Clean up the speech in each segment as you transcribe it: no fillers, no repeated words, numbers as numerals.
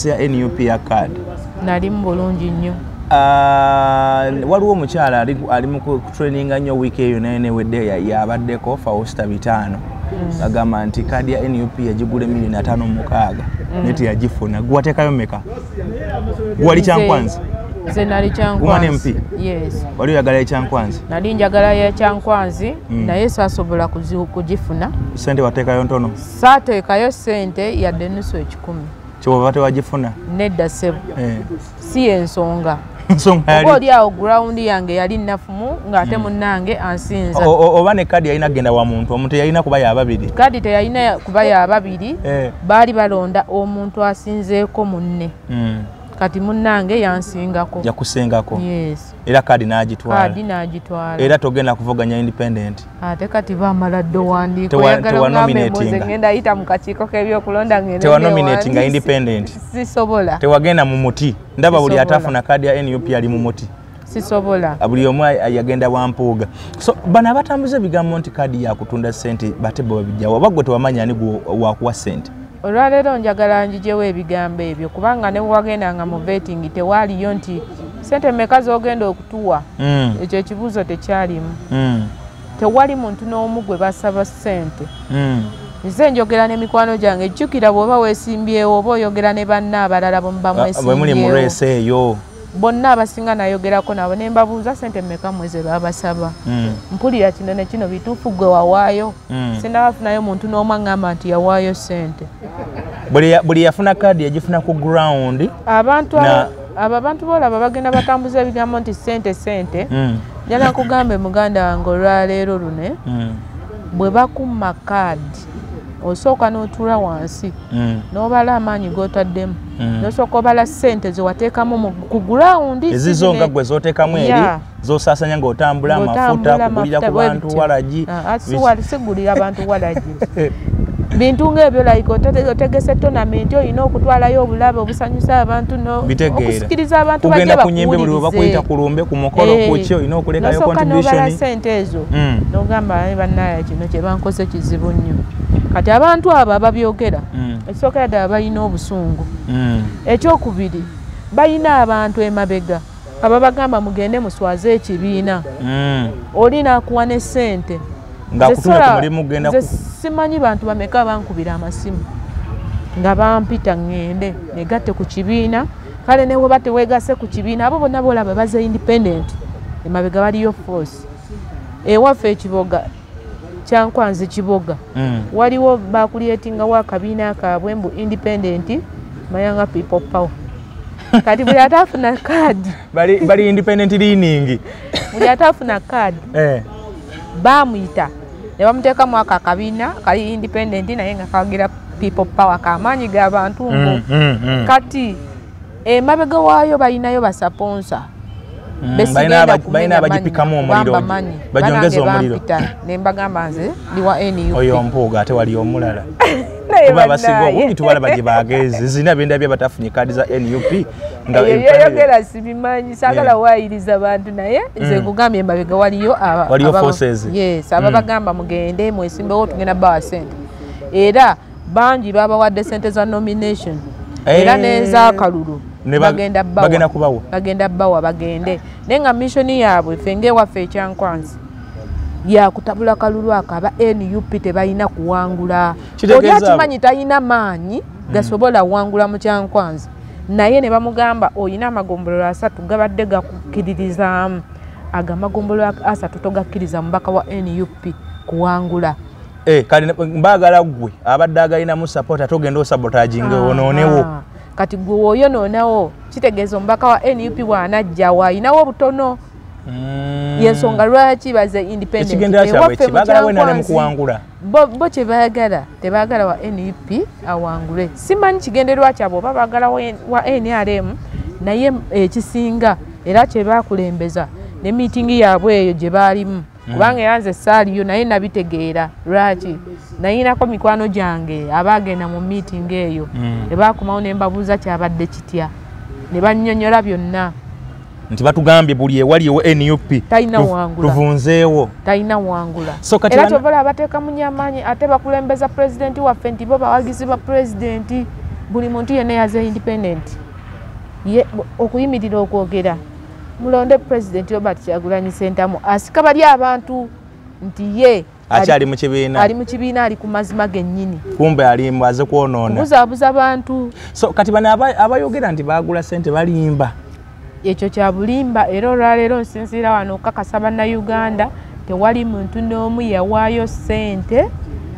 ya NUP ya card. Nali mbulungi nnyo. Waliwo omukyala ali mu training nnyo week eyo naye wedde yabaddeko Fausta Bitano. Agamba nti kadi ya NUP yagigula $5,600,000 neti yagifuna. Gwatekayo meka? Gwali Kyankwanzi? Nze nali Kyankwanzi. MP? Yes. Wali oyagala ya Kyankwanzi? Nali njagala ya Kyankwanzi naye saasobola kugifuna. Sente wateekayo ntono? Saateekayo sente yadde nusu 10. Kyoba tewagifuna? Nedda ssebo. Si ensonga. Oba oli awo ground yange yali nafumu ng'ate munnange ansinza. Oba ne kadi yalina kugenda wa muntu, omuntu yalina kuba ya babiri? Kadi teyalina kuba ya babiri, baali balonda omuntu asinzeeko munne. Kati munnange yansingako. Yakusengako? Yes. Era kadi n'agitwala? Kadi n'agitwala. Era togenda kuvuganya independent? Ate kati baamala ddo wandiiko oyagala ngambe mbuze ngenda ayita mu kakiiko k'ebyokulonda ngenda tewanominatinga independent? Sisobola. Tewagenda mu muti? Ndaba buli atafuna kadi ya NUP ali mu muti? Sisobola. Buli omu yagenda wampuuga. So bano abatambuza ebigambo nti kadi yakutunda ssente bate bo babijjawo oba gwe tewamanya ani wakuwa ssente? Olwaleero njagala njijewo ebigambo ebyo kubanga ne wagendanga mu vetting tewaaliyo nti ssente mmeka z'ogenda okutuwa. Ekyo ekibuuzo tekyalimu. Tewali muntu n'omu gwe basaba ssente. Nze njogera n'emikwano gyange jjukira bw'oba weesimbyewo oba oyogera ne banna abalala bamwesimbyeo. Bwe muli mu reesi eyo. Bonna abasinga nayogerako nabo ne mbabuuza ssente mmeka mweze babasaba. Mpulira kino ne kino bituufu gwe wawaayo. Sinnabafunayo muntu n'omu aŋŋamba nti yawaayo ssente. Buli yafuna kadi yagifuna ku ground. Abantu boolaba bagenda batambuza ebigambo nti ssente. Njala nkugambe muganda wange olwaleero lune bwe bakumma kaadi osooka n'otuula wansi n'obala amaanyi g'otaddemu n'osooka obala ssente ze wateekamu ku gurawundi ezizo nga gwe z'oteekamu eri z'osaasanya ng'otambula amafuta kugulira ku bantu walagi sigulira abantu walagi bintu ng'ebyo like otegese tonamenti olina okutwalayo obulabe obusanyusa abantu okusikiriza abantu bajja bakuwulirize. Kugenda ku nnyimbe buli bakuyita ku lumbe ku mukolo ku kyo olina okulekayo contribution. N'obala ssente ezo n'ogamba bannaaya kino kye bankoze kizibu nnyo. Kati abantu abo ababyogera ekisookera ddala balina obusungu. Ekyokubiri balina abantu emabega ababagamba mugende muswaze ekibiina. Oli n'akuwa ne ssente. Nze simanyi bantu bameka bankubira amasimu nga bampita ngende negatte ku kibiina kale ne bwe teweegase ku kibiina abo bonna boolaba baze independent emabega baliyo force ewaffe ekiboga Kyankwanzi kiboga waliwo bakulyetingawo akabiina kaabwe mbu independent Mayanga People Power. Kati buli atafuna kadi bali independent leaning buli atafuna kadi bamuyita ne bamuteekamu aka akabiina kali independent naye nga kawagira People Power kamaanyi g'abantu mbu kati emabega waayo balinayo basaponsa balina abagipikamu omuliro bajongeza omuliro ne mbagamba nze ndi wa NUP oyo mpuuga ate wali omulala kuba basinga obungi tubalaba gye baagezi zina benda bya batafunye kadi za NUP nga yogera sibimanyi saagala waayiriza bantu naye nze nkugambye emabega waliyo forces ababagamba mugende mwesimbewo tugenda bawa ssente era bangi babawadde ssente za nomination era n'ez'akalulu bagenda bawa bagende naye nga missoni yaabwe ffe ng'ewaffe Kyankwanzi yakutabula kalulu akaba NUP tebalina kuwangula oli akimanyi talina maanyi gasobola wangula mu Kyankwanzi naye ne bamugamba olina amagombolola 3 gabadde gakukkiririzaamu agamagombolola 3 togakkiriza mubaka wa NUP kuwangula kale mbaagala gwe abadde agalinamu support togenda osabotaginga onoonewo kati gwe oyo noonawo kitegeeza omubaka wa NUP bw'anajja waayinawo obutono yensonga lwaki baze independent bo kye baagala tebaagala wa NUP awangule simanyi kigendererwa kyabwe oba baagala wa NRM naye ekisinga era kye baakulembeza ne miitingi yaabwe eyo gye baalimu kubanga yanze saaliyo naye nabitegeera lwaki nayinako mikwano gyange abaagenda mu miitingi eyo ne baakomawo ne mbabuuza kyabadde kitya ne bannyonnyola byonna nti batugambye buli ewaliwo NUP tuvunzeewo talina wangula era tobola abateeka mu nyamaanyi ate bakulembeza pulezidenti waffe nti bo bawagizi ba pulezidenti buli muntu yenna yaze independent ye okuyimirira okwogera mulonde president Robert Kyagulanyi Ssentamu asika bali abantu nti ye ali mu kibiina ali ku mazima gennyini kumbe alimba aze kwonoona kubuzabuza abantu so kati bano abayogera nti bagula ssente balimba ekyo kya bulimba era olwaleero nsinziira wano okakasa bannayuganda tewali muntu n'omu yawaayo ssente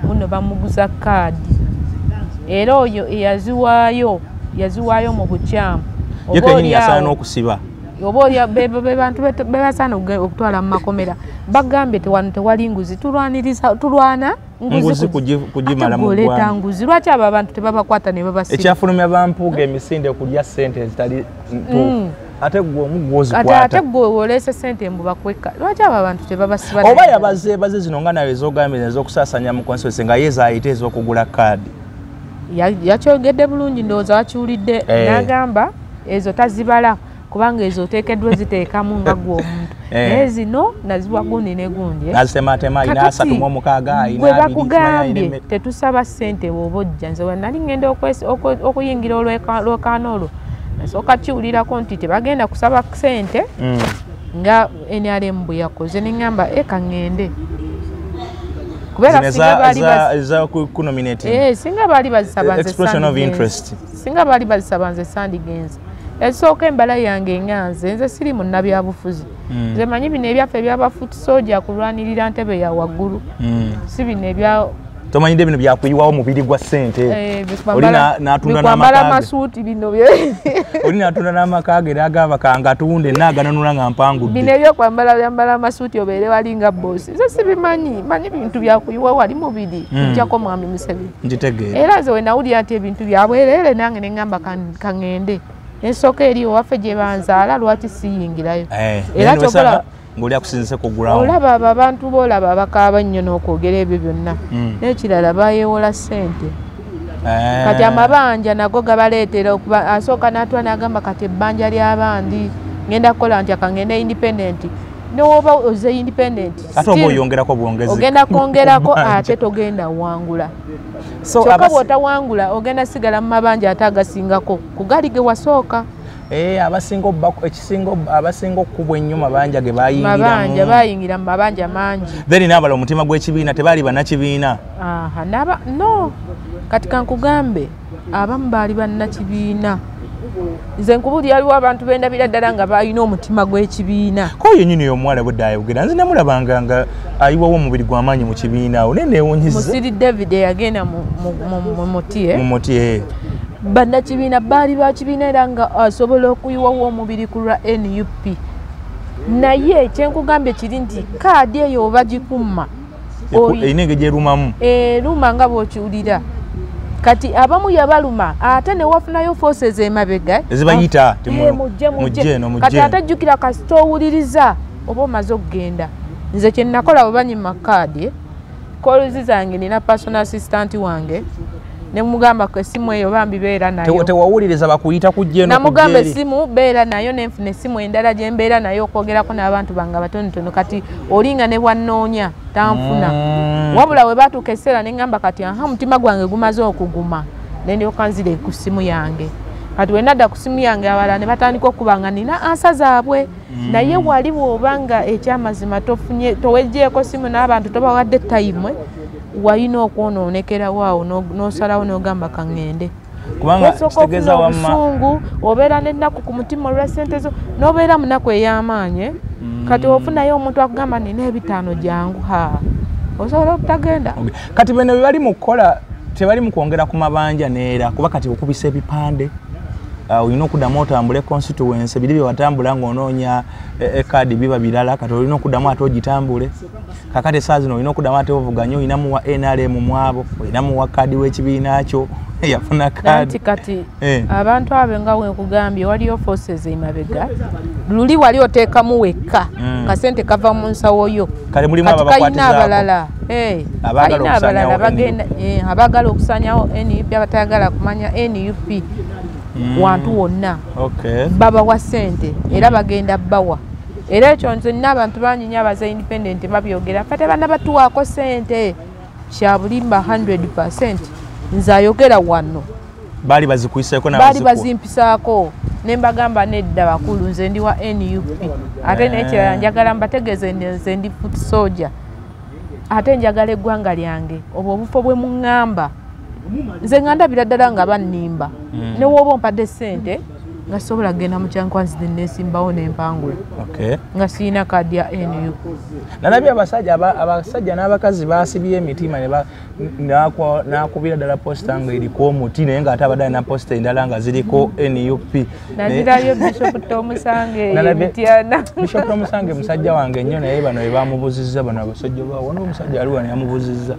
muno bamuguza kaadi era oyo yaziwaayo mu bukyamu ye kenyini yasaana n'okusiba oba oli bantu bebasaana okutwala mu makomera bagambye tewali nguzi tulwana nguzi kugimala mu ggwanga nguzi lwaki abo abantu tebabakwata ne babasiba ekyafulumya bampuuga emisinde kulya ssente ezitali ntuufu ate gwe omugwozikwata ate gwe oleese ssente mbu bakweka lwaki abo abantu tebabasiba oba yabaze zino nga nawe ez'ogambye ez'okusaasanya mu constituency nga ye zaayite ez'okugula kaadi yakyogedde bulungi ndowooza wakiwulidde n'agamba ezo tazibala kubanga ezo oteekeddwa ziteekamu nga gwe omuntu naye zino naziwa gundi ne gundi nazitematema ayina 36 gwe bakugambye tetusaba ssente bw'oba ojja nze wenali ngenda okuyingira olwekaano olwo nasooka kiwulirako nti tebagenda kusaba ssente nga NRM bwe yakoze neŋŋamba kaŋŋende singa baali bazisaba nze sandigenze esooka embala yange enganze nze siri munnabyabufuzi nze manyi bino ebyaffe ebyabafuti soja kulwanirira ntebe ya waggulu si bino ebya tomanyide bino byakuyiwawo mubiri gwa ssente bikwambala masuuti bino oli natunda n'amakage era agamba kanga atunde naagananula nga mpangudde bino ebyokwambala byambala masuuti obeere walinga boosi nze sibimanyi manyi bintu byakuyiwawo wali mubiri njako mwami Museveni njitegeera era nze wenawulira nti ebintu byabwereere nange neŋŋamba kaŋŋende ensooka eri owaffe gye banzaala lwaki siyingirayo era kyokola ng'oli akusinzise ku ground olaba abo abantu boolaba abakaaba nnyo n'okwogera ebyo byonna n'ekirala bayeewola ssente kati amabanja nago gabaleetera okuba asooka n'atwa n'agamba kati ebbanja ly'abandi ngenda kukola nti akangenda independent n'oba oze independent ate oba oyongerako bwongezi ogenda kwongerako ate togenda wangula kyokka bw'otawangula ogenda sigala mu mabanja ate agasingako kugali ge wasooka abasinga okukubwa ennyo mabanja ge bayingira mu mabanja mangi then n'abala omutima gw'ekibiina tebaali bannakibiina no kati kankugambe abamu baali bannakibiina nze nkubulira aliwo abantu bendabira ddala nga balina omutima gw'ekibiina ko yennyini y'omuwala bwedda ayogera nze namulabanga nga ayiwawo omubiri gw'amaanyi mu kibiina awo naye neewunyizza musiri David eyagenda mu moti bannakibiina baali bakibiina era nga asobola okuyiwawo omubiri ku lwa NUP naye kyenkugambye kiri nti kaadi eyo oba gikumma erina engeri gyerumamu eruma nga bw'okiwulira kati abamu yabaluma ate ne wafunayo forces emabega ezibayita kati ate jjukira kasita owuliriza oba omaze okugenda nze kye nakola bwe banyima kaadi koluzi zange nina personal assistant wange ne mugamba ko essimu eyo bambi beera nayo tewawuliriza bakuyita kujje namugamba essimu beera nayo nenfuna essimu endala gye mbeera nayo okwogerako n'abantu bange batonotono kati olinga ne bwannoonya tanfuna wabula we batuuka ekiseera ne ŋŋamba kati mutima gwange gumaze okuguma ne ndyoka nzire ku ssimu yange kati we nadda ku ssimu yange abalala ne batandika okuba nga nina ansa zaabwe naye wali bw'obanga ekyamazima toweggyeko ssimu n'abantu tobawadde time walina okwonoonekerawo awo n'osalawo n'ogamba kaŋŋende kubanga kitegeeza wamma obusungu obeera n'ennaku ku mutima olwa ssente zo n'obeera munaku ey'amaanyi kati ofunayo omuntu akugamba nina ebitaano jangu osobola obutagenda kati bene bwe bali mu kukola tebali mu kwongera ku mabanja neera kuba kati okubisa ebipande olina okuddamu otambule constituency biri bye watambula ng'onoonya ekaadi biba birala kati olina okuddamu ate ogitambule kakati saa zino olina okuddamu ate ovuganye olinamu wa NRM mwabo olinamu wa kaadi w'ekibiina kyo yafuna kaadi kati abantu abo nga wekugambye waliyo forces emabega luli wali oteekamu wekka kasente kava mu nsawo yo kati mulimu abalala abagala okusanyawo NUP abatayagala kumanya NUP wantu wonna baba wa ssente era bagenda bawa era ekyo nze nina abantu bangi nnyo abaza independent babyogera fate bana batuwaako ssente kya bulimba 100% nze ayogera wano bali bazikuiseko na bali bazimpisaako nembagamba nedda bakulu nze ndi wa NUP ate nekirala njagala mbategeeze nze ndi foot soldier ate njagala eggwanga lyange obwo obufo bwe muŋŋamba nze ngandabira ddala nga bannimba ne wooba ompadde ssente nga sobola kugenda mu Kyankwanzi nesimbawo n'empangula nga sirina kaadi ya NUP. Nalabye abasajja n'abakazi baasibye emitima n'akubira ddala posita nga eriko omuti naye ng'ate abadde alina posita endala nga ziriko NUP. Nagirayo Bishop Tomusange Mutyana. Bishop Tomusange musajja wange nnyo naye bano be bamubuzizza bano abasajja bawo n'omusajja ali wano yamubuzizza.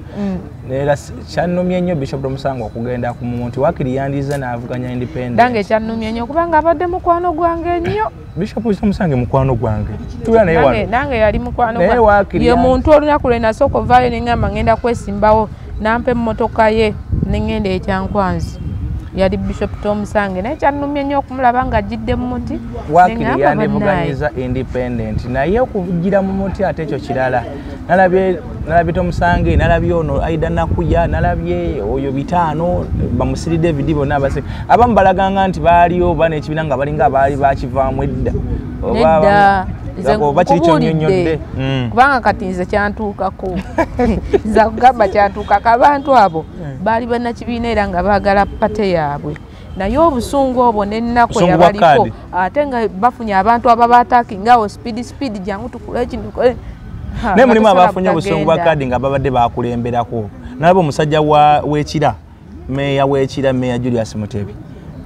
Era kyannumye nnyo Bishop Tomusange okugenda ku muntu wakiri yandiza n'avuganya independent. Dange kyannumye nnyo kubanga abadde mukwano gwange nnyo. Bishop Tomusange mukwano gwange. Tuya naye wano. Nange yali mukwano gwange. Ye muntu olunaku lwe nasooka ovaayo ne ngamba ngenda kwesimbawo nampa emmotoka ye ne ngenda e Kyankwanzi. Yali Bishop Tomusange naye kyannumye nnyo okumulaba nga ajjidde mu muti. Wakiri yandivuganyiza independent naye okuvugira mu muti ate ekyo kirala. Nalabye Tomusange, nalabye ono Aida Nakuya, nalabye oyo Bitaano, bamusiri David bonna abase. Abamu balaganga nti baaliyo bane ekibiina nga balinga abaali bakivaamu edda. Nedda. Oba kiri kyonnyonnyodde. Kubanga kati nze kyantuukako. Nza kugamba kyantuukako abantu abo baali bannakibiina era nga baagala pate yaabwe. Naye obusungu obwo n'ennaku eyabaliko ate nga bafunye abantu ababatakingawo speed jangu tukule kino. Ne mulimu abafunye obusungu bwa kaadi nga babadde bakulemberako. Nalaba omusajja w'ekira meya w'ekira meya Julius Mutebi.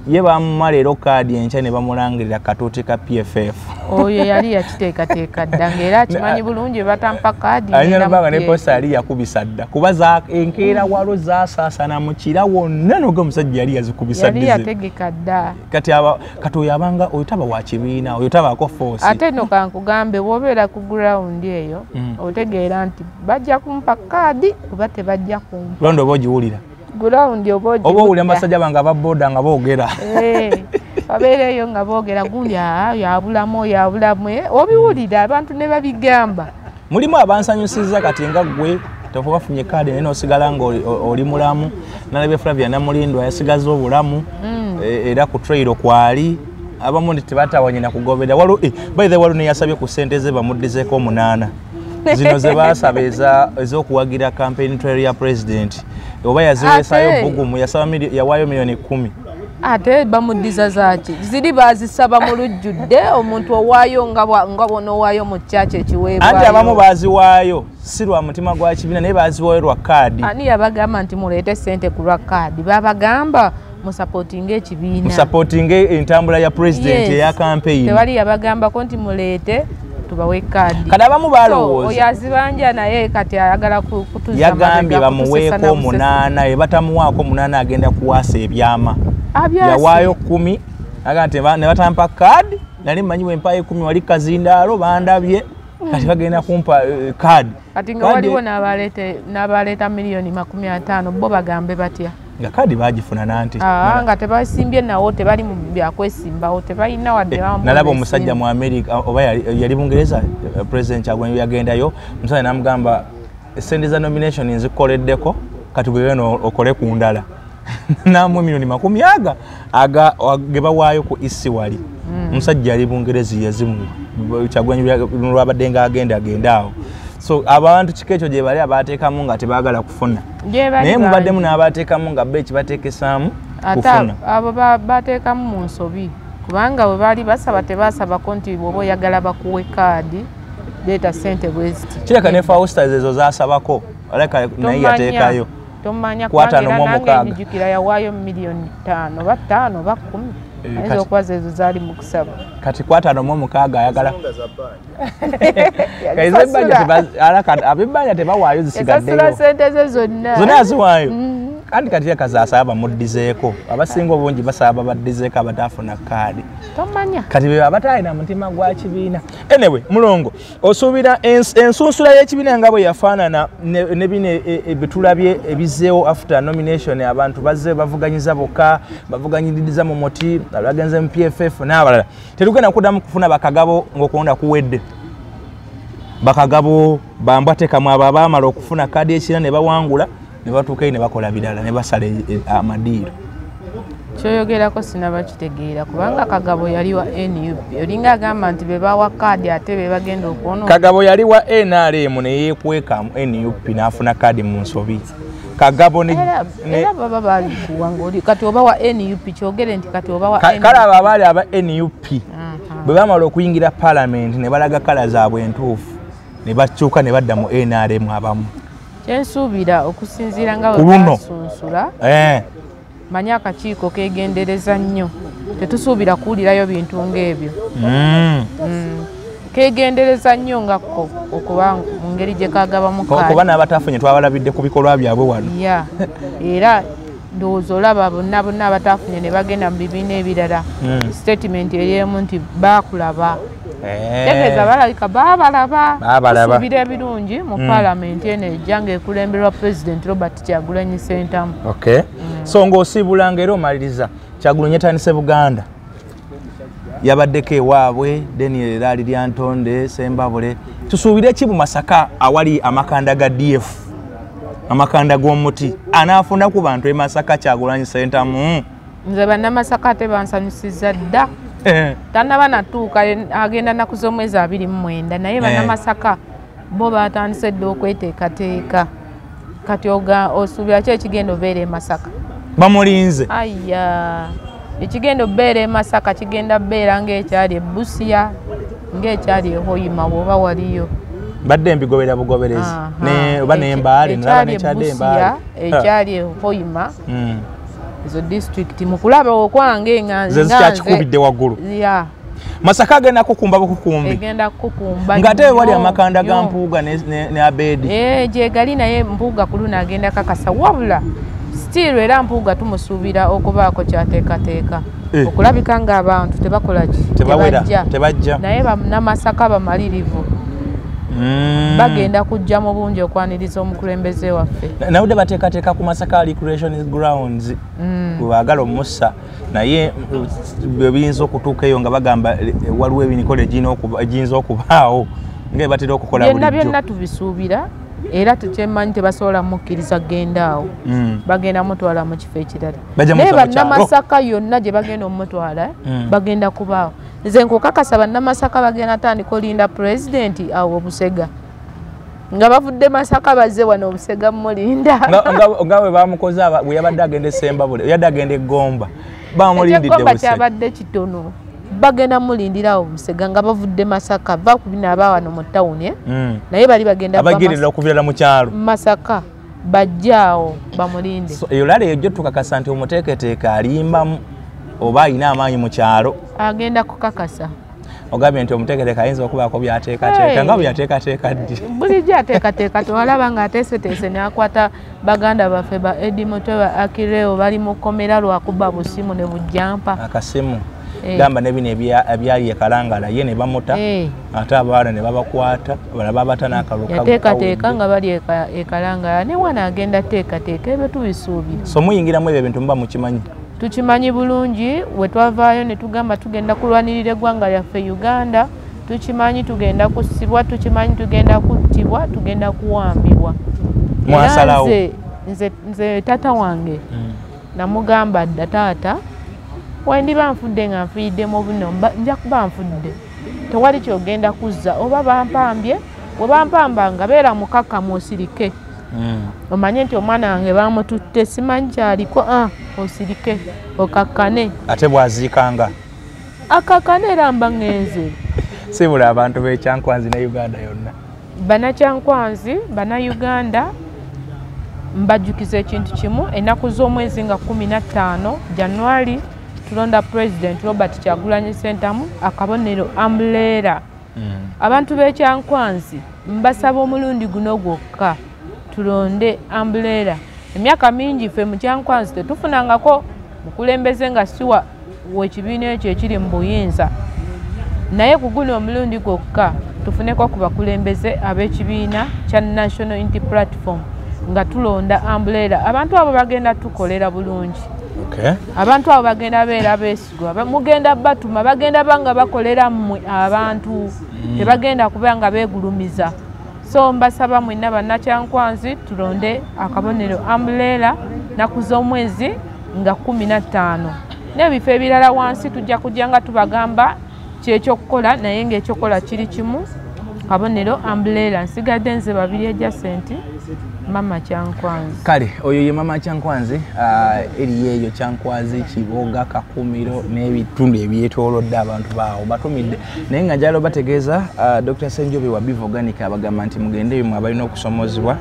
Ye bamumala leero kaadi enkya ne bamulangirira katuuti ka PFF. Oyo yali yakiteekateeka dda ng'era akimanyi bulungi batampa kaadi. Ayinabanga ne posta yali yakubisa dda kuba enkeera walo zaasaasana mu kira wonna n'oga omusajja yali yazikubisa ddize. Yali yategeka dda. Kati oyo abanga oyo taba wa kibiina oyo tabaako force. Ate nno kankugambe bw'obeera ku ground eyo otegeera nti bajja kumpa kaadi oba tebajja kumpa. Londo oba ogiwulira. Ground oba owulira abasajja bange ababooda nga boogera. Babeereyo nga boogera gundi yabulamu obiwulira abantu ne babigamba. Mulimu abansanyusizza kati nga ggwe tofa bafunye kaadi naye n'osigala nga oli mulamu. Nalabye Flavia Namulindwa yasigaza obulamu era ku trail kwali abamu ndi tebatawanye na kugobera waliwo by the way ne yasabye ku ssente ze bamuddizeeko 8 zino ze baasaba ez'okuwagira campaign trail ya president oba yaziweesayo bugumu yasaba yawaayo milioni 10. Ate bamuddiza zaaki ziri baazisaba mu lujjudde omuntu owaayo nga bona owaayo mu kyaki ekiweebwayo. Anti abamu baaziwaayo si lwa mutima gwa kibiina naye baaziwaayo lwa kaadi. Ani yabagamba nti muleete ssente ku lwa kaadi babagamba musapootinga ekibiina musapootinga entambula ya president eya campaign. Tewali yabagambako nti muleete tubawe kaadi. Kati abamu balowooza oyo azibanja naye kati ayagala kutuza yagambye bamuweeko 8 ye batamuwaako 8 agenda kuwaasa ebyama. Yawaayo 10 agamba ne batampa kaadi nali mmanyi bwe mpayo 10 wali kazindaalo bandabye kati bagenda kumpa kaadi. Kati nga waliwo n'abaleeta milioni 50 bo bagambe batya nga kaadi bagifuna nanti nga tebasimbye nawo tebali mu byakwesimbawo tebalina wadde nalaba omusajja mu America oba yali Bungereza president Kyagulanyi yagendayo omusajja namugamba essente za nomination nzikoleddeko kati gwe okole ku ndala namwe milioni 10 ge bawaayo ku isi wali omusajja yali Bungereza yazimu Kyagulanyi lwabadde nga agendaawo. So abantu kikecho gye bali abateekamu nga tebaagala kufuna naye mubaddemu n'abateekamu nga be kibateekesaamu kufuna. Abo bateekamu mu nsobi kubanga bwe baali basaba tebaasabako nti bw'oba oyagala bakuwe kaadi leeta ssente bweziti. Kireka ne Faustas ezo zaasabako aleka naye yateekayo tomanya kubanga nange njijukira yawaayo milioni 5 ba 5 ba 10 ezo kwazo ezo zaali mu kusaba kati 5 ayagala abibanja tebawaayo zisigaddeyo ssente ze zonna ziwaayo kandi kati yakazasaba bamuddizeeko abasinga obungi basaba baddizeeko abataafuna kaadi tomanya kati be abataalina mutima gwa kibiina. Anyway mulongo osuubira ensunsula y'ekibiina nga bwe yafaanana ne bino ebitulabye ebizeewo after nomination abantu bazze bavuganyiza bokka bavuganyiriza mu muti abagenze mu PFF n'abalala tetugenda kuddamu kufuna bakagabo ng'okulonda kuwedde bakagabo bambateekamu abo abaamala okufuna kaadi ekira ne bawangula ne batuukayo ne bakola birala ne basala amadiiro kyoyogerako sinaba kitegeera kubanga Kagabo yali wa NUP olinga agamba nti be bawa kaadi ate be bagenda okwono. Kagabo yali wa NRM ne yeekweka NUP n'afuna kaadi mu nsobi. Kagabo ne era baba bali kuwangoli kati oba wa NUP kyogere nti kati oba wa NUP. Kala abali aba NUP bwe bamala okuyingira parliament ne balaga kala zaabwe entuufu ne bakyuka ne badda mu NRM abamu. Kyensuubira okusinziira nga bwe basunsula manya akakiiko kegendereza nnyo tetusuubira kuwulirayo bintu ng'ebyo kegendereza nnyo ngakko okuba mu ngeri gye kagabamu kaali okuba n'abatafunye twabalabidde ku bikolwa byabwe wano era ndowooza olaba bonna bonna abatafunye ne bagenda mu bibiina ebirala statement eriemu nti baakulaba tegeeza balabika baabalaba tusuubira ebirungi mu paalamenti eno ejja ng'ekulemberwa President Robert Kyagulanyi Ssentamu. So ng'osiibulanga era omaliriza Kyagulanyi yetandise Buganda yabaddeko ewaabwe Daniel Eraali Lyantonde Sembabule tusuubire ki mu Masaka awali amakanda ga DF amakanda g'omuti anaafuna ku bantu e Masaka Kyagulanyi Ssentamu. Nze bannamasaka tebansanyusiza dda tannaba natuuka agenda naku z'omwezi 29 naye bannamasaka bo batandise dda okweteekateeka kati osuubira ki ekigenda obeera e Masaka bamulinze aya ekigenda obeera e Masaka kigenda beera ng'ekyali e Busia ng'ekyali e Hoima bw'oba waliyo badde mbigobera bugoberezi ne oba n'embaale nalaba n'ekyadde embaale ekyali e Hoima ezo district mu kulaba okwange nze zikyakikubidde waggulu Masaka agenda kukumba bukukumbi egenda kukumba ngate wali amakanda ga Mpuuga ne Abedi gyegali naye Mpuuga ku luno agenda kakasa wabula still era Mpuuga tumusuubira okubaako kyateekateeka okulabika ng'abantu tebakola tebajja naye Namasaka bamalirivu bagenda kujja mu bungi okwaniriza omukulembeze waffe nawudde bateekateeka ku Masaka Recreation Grounds bwebagala omussa naye biyinza okutuuka eyo nga bagamba waliwo ebinikola egiyinza okubaawo nga batera okukola bulijjo byonna tubisuubira era tukyemanyi tebasobola mukkiriza genda awo bagenda mutwala mu kifo ekirala naye bannamasaka yonna gye bagenda omutwala bagenda kubaawo nze nkukakasa bannamasaka bagenda tandika olinda pulezidenti awo Busega nga bavudde Masaka bazze wano Busega mulinda nga bwe bamukoze bwe yabadde agenda e Sembabule yadde agenda e Gomba bamulindidde Busega kyabadde kitono bagenda mulindira awo Busega nga bavudde Masaka bakubina aba wano mu tawuni naye bali bagenda abagirira okuvirira mu kyalo Masaka bajjaawo bamulinde eyo lale ejo tukakasa nti omuteeketeeka alimbamu oba ayina amaanyi mu kyalo agenda kukakasa ogambye nti omuteeketeeka ayinza okubaako byateekateeka nga bwe yateekateeka ddi bulijjo ateekateeka tewalaba ng'ateeseteese n'akwata baganda baffe ba Edi Mutewa Akireo bali mu kkomera lwakuba busimu ne bujjampa akasimu gamba ne bino ebyali e Kalangala ye ne bamuta ate abaana ne babakwata bala babata n'akaluka yateekateeka nga bali e Kalangala ne wana agenda teekateeka ebyo tubisuubira so muyingiramu ebyo bintu muba mukimanyi tukimanyi bulungi we twavaayo ne tugamba tugenda kulwanirira eggwanga lyaffe Uganda tukimanyi tugenda kusibwa tukimanyi tugenda kuttibwa tugenda kuwambibwa mwasalawo nze tata wange namugamba dda taata wendiba nfudde nga nfiiddemu buno nja kuba nfudde tewali kyogenda kuzza oba bampambye we bampamba nga beera mukakkamu osirike omanye nti omwana wange bamututte simanyi kyaliko osirike okakkane ate bwaziikanga akakkane era mba ngenze sibula abantu b'Ekyankwanzi ne Uganda yonna Bannakyankwanzi Bannayuganda mbajjukiza ekintu kimu ennaku z'omwezi nga 15 January tulonda President Robert Kyagulanyi Ssentamu akabonero umbrella abantu b'Ekyankwanzi mbasaba omulundi guno gwokka tulonde umbrella emyaka mingi ffe mu Kyankwanzi tetufunangako mukulembeze nga siwa wekibiina ekyo ekiri mu buyinza naye ku guno omulundi gwokka tufuneko ku bakulembeze ab'ekibiina kya National Unity Platform nga tulonda umbrella abantu abo bagenda tukolera bulungi abantu abo bagenda beera beesigwa mugenda batuma bagenda banga bakolera mmwe abantu tebagenda kuba nga beegulumiza so mbasaba mwenna Bannakyankwanzi tulonde akabonero umbrella naku z'omwezi nga 15 n'ebifo ebirala wansi tujja kujja nga tubagamba kyekyokukola naye ng'ekyokukola kiri kimu. Kabonero umbrella nsigadde nze babiri adjacent Mama Kyankwanzi. Kale oyo ye Mama Kyankwanzi eri yeyo Kyankwanzi Kiboga Kakumiro n'ebitundu ebyetoolodde abantu baawo batumidde naye nga njalo bategeeza Dr. Senjobe wa Biv Organic abagamba nti mugendeyo mwe abalina okusomozebwa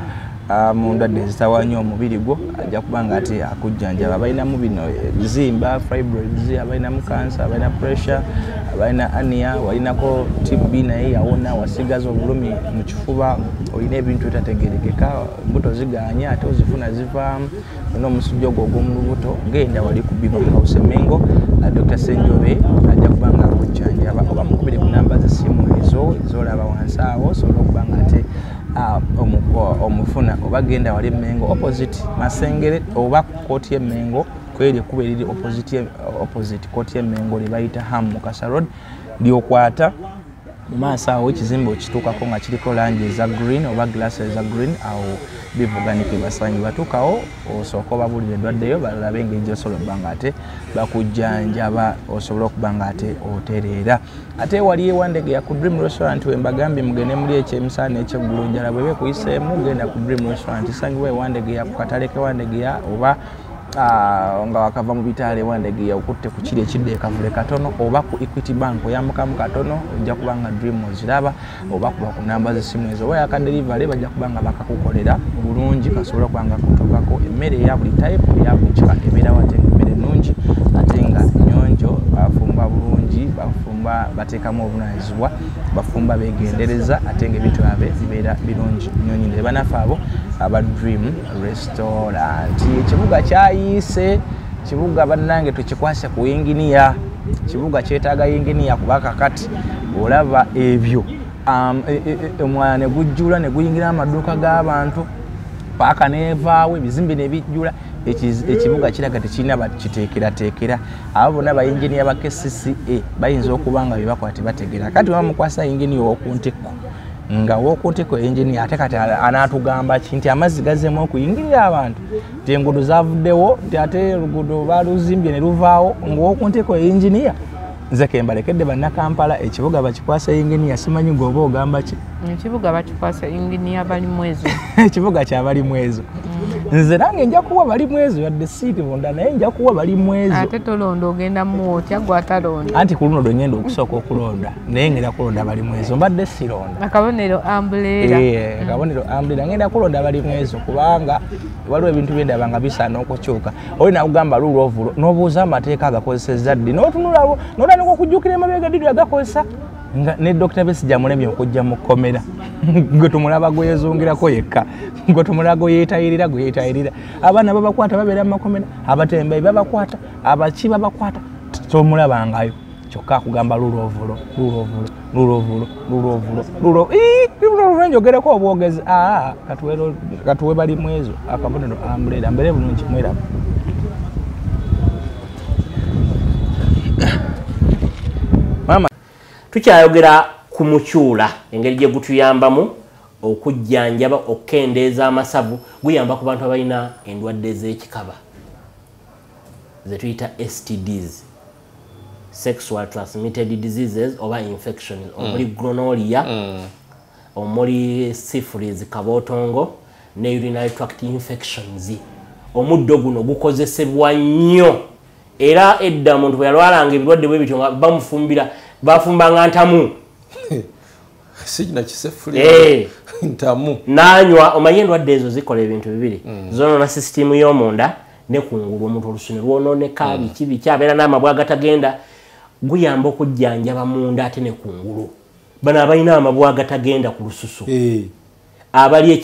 mu ndwadde ezitawaanya omubiri gwo ajja kubanga ate akujjanjaba balinamu bino zimba fibroids abalinamu cancer abalina pressure abalina ania walinako TB naye yawona wasigaza obulumi mu kifuba olina ebintu etategerekeka mbuto ziganya ate ozifuna zivaamu n'omusujja ogwo ogw'omu lubuto genda wali ku Biv House Mengo Dr. Senjobe ajja kubanga akujjanjaba oba mukubire ku namba z'essimu ezo ezolaba wansi awo osobola okubanga ate omufuna oba genda wali Mengo opposite Masengere oba kooti y'Emengo kweri kuba eriri opposite kooti y'Emengo libayita Ham Mukasa Road lyokwata mu maaso awo ekizimbe okituukako nga kiriko langi eza green oba glass eza green awo Biv Organic basanyi batuukawo osooka obabulira endwaddeyo balabe engeri gy'osobola okuba nga ate bakujjanjaba osobola okuba nga ate otereera ate wali ewandege ya ku Dream Restaurant we mbagambye mugende muli ekyemisana ekyeggulo njala bwe bekuyiseemu genda ku Dream Restaurant isangibwa ewandege ya ku katale k'ewandege ya oba nga wakava mu bitaale ewandege ya okutte ku kiri ekidde ekavule katono oba ku Equity Bank oyambukamu katono ojja kubanga Dream oziraba oba kuba ku namba z'essimu ezo oba yakadelivery bajja kubanga bakakukolera bulungi kasobola okubanga kutuukako emmere eya buli type eya buli kika ebeera wate emmere nnungi ate nga nnyonjo bafumba bulungi bafumba bateekamu obunaanyizibwa bafumba beegendereza ate ng'ebintu byabe bibeera birungi nnyonyi ne banafe abo aba Dream Restaurant. Ekibuga kyayise kibuga bannange tukikwase ku yinginiya kibuga kyetaaga yinginiya kuba kakati olaba ebyo omwana ne gujjula ne guyingira amaduuka g'abantu paaka neevaawo ebizimbe ne bijjula ekibuga kiraga tekirina bakiteekerateekera abo bonna bayinginiya ba KCCA bayinza okuba nga byebakola tebategeera kati bamukwasa yinginiya ow'okuntiko nga wokuntiko engineer ate kati anaatugamba nti amazzi gazeemu okuyingirira abantu nti enguudo zavuddewo nti ate oluguudo baluzimbye ne luvaawo ngaokuntiko engineer nze kembalekedde bannakampala ekibuga bakikwasa engineer simanyi ng'oba ogamba ki ekibuga bakikwasa engineer bali mwezo ekibuga kyabali mwezo nze nange nja kuwa bali mwezo yadde siiti bunda naye nja kuwa bali mwezo ate tolonda ogenda muotya gwe atalonda anti ku luno lwe ngenda okusooka okulonda naye ngenda kulonda bali mwezo mbadde sironda akabonero umbrella akabonero umbrella ngenda kulonda bali mwezo kubanga waliwo ebintu byendaba nga bisaana okukyuka oli nakugamba lulo ovulo n'obuuza amateeka agakozesezza ddi n'otunulawo n'otandika okujjukira emabega didi agakozesa nga ne Dr. Besigye amulemye okujja mu kkomera gwe tumulaba gwe yeezungirako yekka gwe tumulaba gwe yeetayirira abaana babakwata babeera mu makomera abatembeeyi babakwata abaki babakwata tomulabangayo kyokka akugamba lulovulo njogereko obwogezi katuwe bali mwezo akabonero umbrella mbere bulungi mweraba tukyayogera ku mukyula engeri gye gutuyambamu okujjanjaba okukendeeza amasavu guyamba ku bantu abalina endwadde z'ekikaba ze tuyita STDs sexual transmitted diseases oba infections omuli gonorrhea omuli syphilis kabootongo ne urinary tract infections omuddo guno gukozesebwa nnyo era edda omuntu bwe yalwalanga ebirwadde bwe bityo nga bamufumbira bafumbanga ntamu sijina kisefuli ntamu nanywa omanyi endwadde ezo zikola ebintu bibiri zonoona sisitimu y'omunda ne kungulu omuntu olusune lwononeka biki kyabeera n'amabwa agatagenda guyamba okujjanjaba munda ate ne kungulu bano abalina amabwa agatagenda ku lususu abali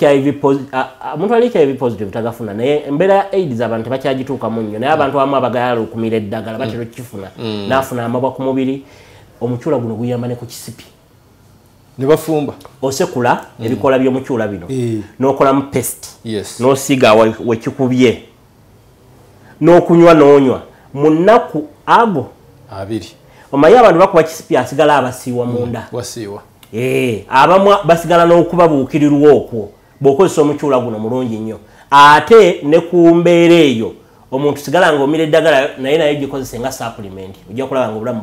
omuntu ali HIV positive tagafuna naye embeera ya AIDS abantu tebakyagituukamu nnyo naye abantu abamu abagayala okumira eddagala batera okukifuna n'afuna amabwa ku mubiri omukyula guno guyamba ne ku kisipi ne bafumba osekula ebikola by'omukyula bino n'okolamu paste n'osiiga wekikubye n'okunywa n'onywa mu nnaku ago abiri omanyi abantu bakuba kisipi asigala abasiiwa munda wasiiwa abamu basigala n'okubabuukirirwa okwo bw'okozesa omukyula guno mulungi nnyo ate ne ku mbeera eyo omuntu sigala nga omira eddagala naye naye gikozese nga supplement ojja kulaba nga obulamu